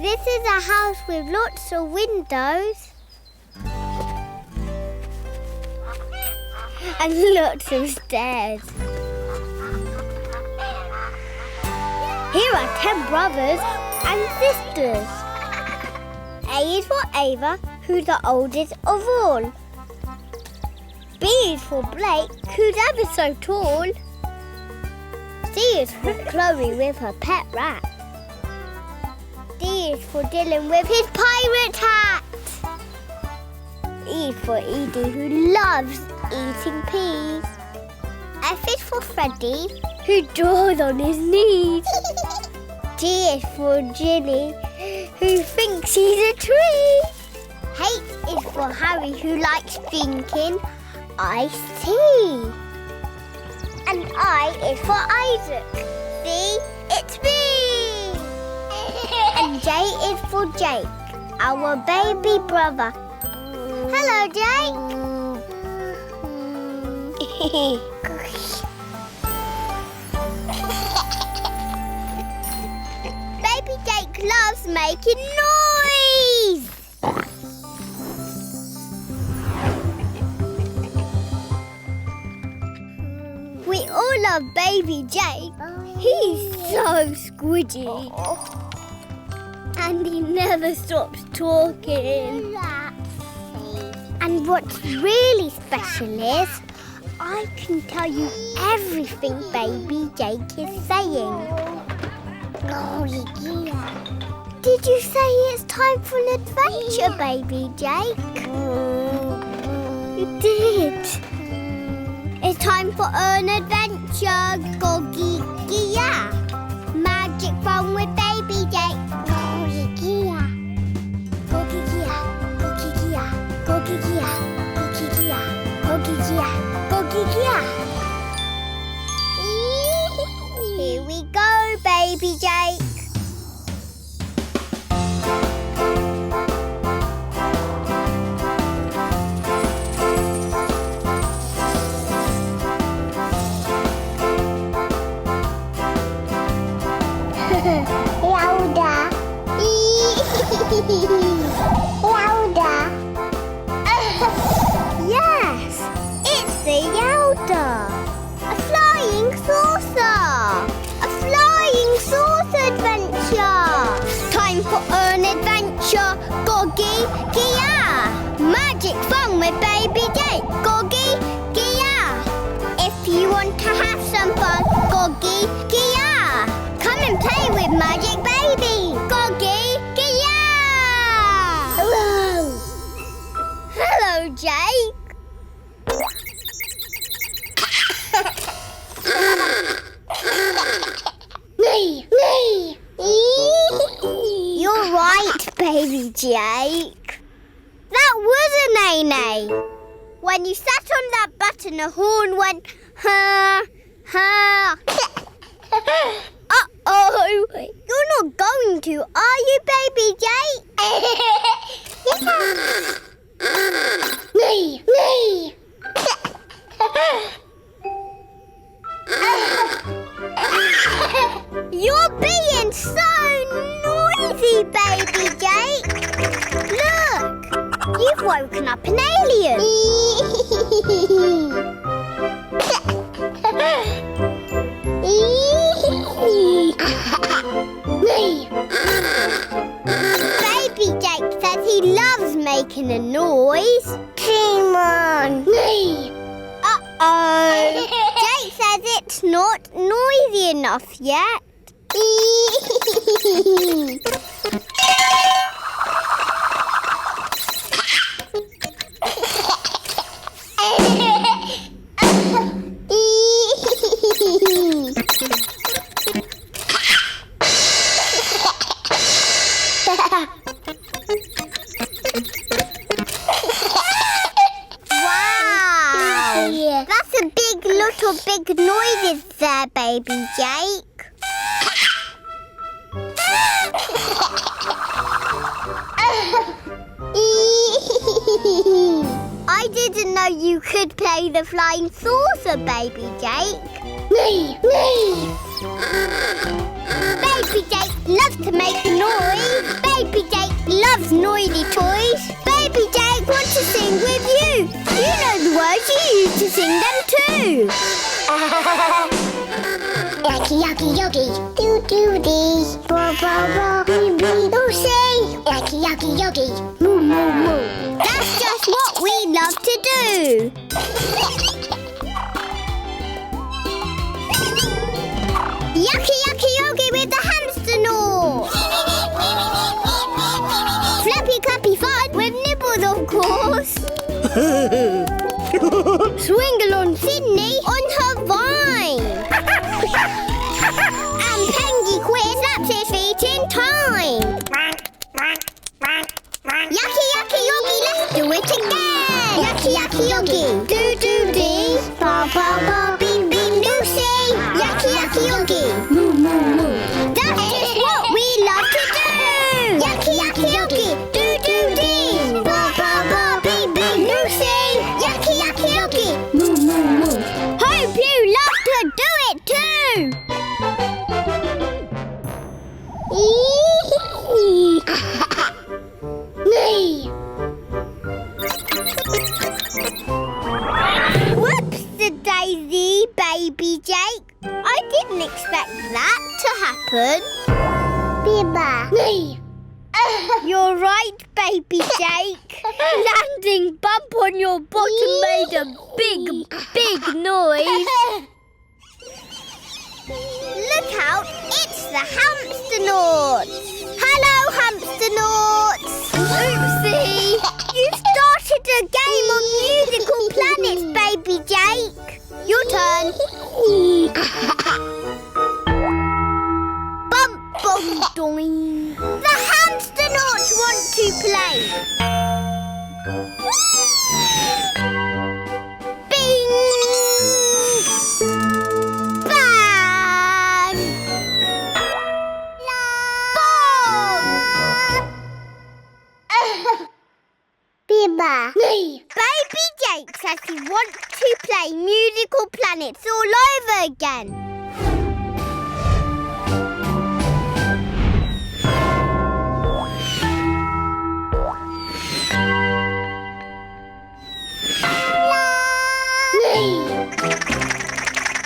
This is a house with lots of windows. And lots of stairs. Here are 10 brothers and sisters. A is for Ava, who's the oldest of all. B is for Blake, who's ever so tall. C is for Chloe with her pet rat. D is for Dylan with his pirate hat. E is for Edie, who loves eating peas. F is for Freddie, who draws on his knees. G is for Ginny, who thinks he's a tree. H is for Harry, who likes drinking iced tea. And I is for Isaac. See, it's me. And J is for Jake, our baby brother. Hello, Jake. Baby Jake loves making noise. We all love baby Jake. He's so squidgy. And he never stops talking. And what's really special is I can tell you everything baby Jake is saying. Oh, yeah. Did you say it's time for an adventure, baby Jake? You did. It's time for an adventure, Goggy Gia. Magic fun with baby Jake. Goggy Gia. Goggy Gia. Goggy Gia. Goggy Gia. Goggy Gia. Goggy Gia. Goggy Gia. Here we go, baby Jake. Louder. Louder. Yes, it's the Yowda. A flying saucer. A flying saucer adventure. Time for an adventure, Goggy Gia. Magic fun with baby Jake, Goggy Gia. If you want to have some fun, Goggy Gia. Come and play with Magic Baby, Goggy Gia. Hello. Hello, Jake. You're right, baby Jake. That was a neigh-neigh. When you sat on that button, the horn went, ha, ha. Uh-oh. You're not going to, are you, baby Jake? Nee, nee. You're being so noisy, baby Jake. Look, you've woken up an alien. Baby Jake says he loves making a noise. Come on. Uh-oh. Jake says it's not noisy enough yet. Wow! That's a big lot of big noises there, baby Jake. I didn't know you could play the flying saucer, baby Jake. Me. Baby Jake loves to make a noise. loves noisy toys. Baby Jake wants to sing with you. You know the words, you used to sing them too. Yaki Yaki Yogi, do do dee, bo bo bo, bee bee, do say. Yaki Yaki Yogi, moo moo moo. That's just what we love to do. Yaki Yaki Yogi with the Hamsternauts. Flappy clappy fun with nibbles, of course. Swingle on Sydney on her vine. And Pengy Quiz slaps his feet in time. Yaki Yaki Yogi, let's do it again. Yaki Yaki Yogi, do do dee, ba ba ba, bing bing do say. Yaki Yaki Yogi, moo moo moo. That's just what we love to do. Yaki Yaki Yogi, do do dee, ba ba ba, bing bing do say. Yaki Yaki Yogi, moo moo moo. Hope you love to do it too. Whoops-a-daisy, Baby Jake. I didn't expect that to happen. Biba. You're right, Baby Jake. Landing bump on your bottom made a big, big noise. Look out, it's the Hamsternauts. Hello, Hamsternauts. Oopsie, you started a game of musical planets, Baby Jake. Your turn. Bump, bum, doing. The Hamsternauts want to play. Bing! Bang! Bomb! Biba. Baby Jake says he wants to play musical planets all over again.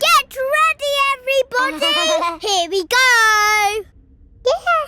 Get ready, everybody! Here we go! Yeah!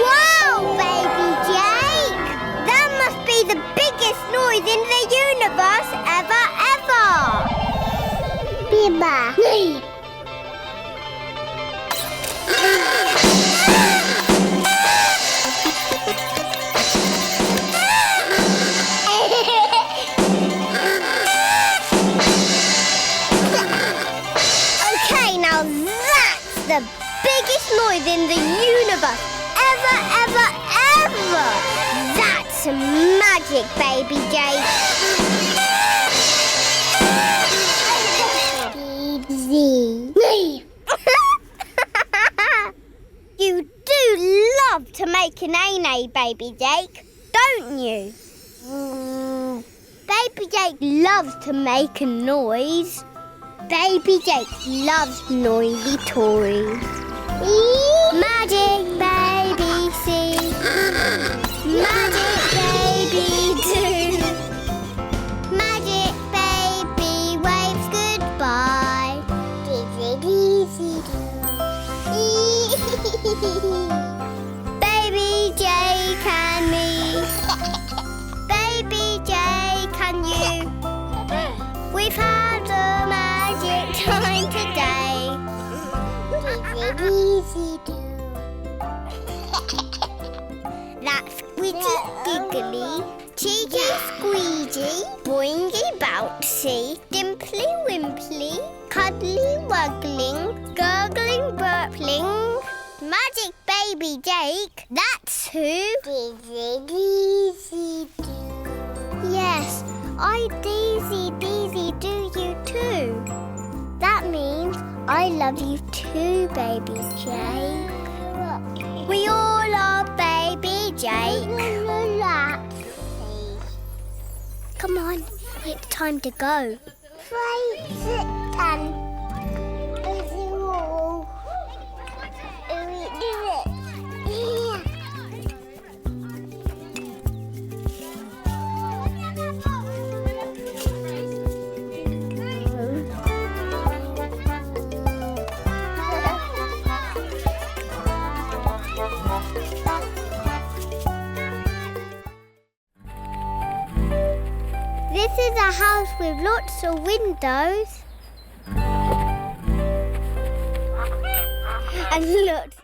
Wow, Baby Jake! That must be the biggest noise in the universe ever. Biba. Okay, now that's the biggest noise in the universe ever. That's magic, Baby Jake. You do love to make an A-nay, Baby Jake, don't you? Baby Jake loves to make a noise. Baby Jake loves noisy toys. Magic baby see, magic baby do, magic baby waves goodbye. Dizzy do. Baby Jake and me, Baby Jake and you. We've had a magic time today. Dizzy do. That's squidgy giggly, cheeky squeegee, boingy bouncy, dimply wimply, cuddly wuggling, gurgling burpling. Magic Baby Jake, that's who. Dizzy do. Yes, I Dizzy do you too. That means I love you too, Baby Jake. We all are Jake. Come on, it's time to go. This is a house with lots of windows and lots